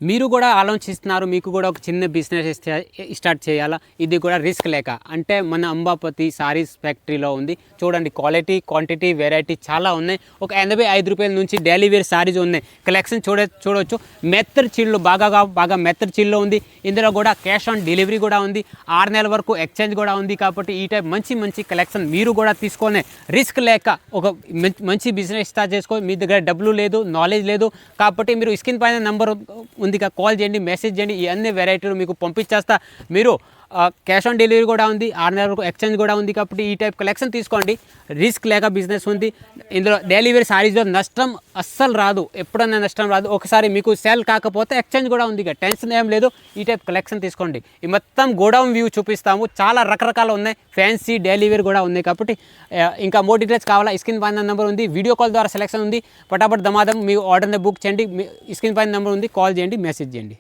మీరు కూడా ఆలోచిస్తున్నారు మీకు కూడా ఒక చిన్న బిజినెస్ స్టార్ట్ చేయాలా ఇది కూడా రిస్క్ లేక అంటే మన అంబాపతి సారీస్ ఫ్యాక్టరీలో ఉంది చూడండి క్వాలిటీ క్వాంటిటీ వెరైటీ చాలా ఉన్నాయి ఒక 85 రూపాయల నుంచి డైలీ వేర్ సారీస్ ఉన్నాయి కలెక్షన్ చూడవచ్చు మెత్తర్ చిల్లు బాగా మెత్తర్ చిల్లు ఉంది ఇందులో కూడా క్యాష్ ఆన్ డెలివరీ కూడా ఉంది 6 నెలల వరకు ఎక్స్చేంజ్ కూడా ఉంది కాబట్టి ఈ టైప్ మంచి కలెక్షన్ మీరు కూడా తీసుకొని రిస్క్ లేక ఒక మంచి బిజినెస్ స్టార్ట్ చేసుకో మీ దగ్గర డబ్బులు లేదు నాలెడ్జ్ లేదు కాబట్టి మీరు స్క్రీన్ పైన నంబర్ ఉంది కాల్ చేయండి మెసేజ్ చేయండి ఈ అన్ని వెరైటీలు మీకు పంపించేస్తా మీరు క్యాష్ ఆన్ డెలివరీ కూడా ఉంది 6 నెలల వరకు ఎక్స్చేంజ్ కూడా ఉంది కాబట్టి ఈ టైప్ కలెక్షన్ తీసుకోండి రిస్క్ లేక బిజినెస్ ఉంది ఇందులో డైలీ వేర్ సారీస్లో నష్టం అస్సలు రాదు ఎప్పుడన్నా నష్టం రాదు ఒకసారి మీకు సేల్ కాకపోతే ఎక్స్చేంజ్ కూడా ఉంది టెన్షన్ ఏం లేదు ఈ టైప్ కలెక్షన్ తీసుకోండి ఈ మొత్తం గోడౌన్ వ్యూ చూపిస్తాము చాలా రకరకాలు ఉన్నాయి ఫ్యాన్సీ డైలీ వేర్ కూడా ఉన్నాయి కాబట్టి ఇంకా మోర్ డీటెయిల్స్ కావాలా స్క్రీన్ పైన నెంబర్ ఉంది వీడియో కాల్ ద్వారా సెలెక్షన్ ఉంది పటాపట్ దమాదం మీ ఆర్డర్ని బుక్ చేయండి స్క్రీన్ పైన నెంబర్ ఉంది కాల్ చేయండి మెసేజ్ చేయండి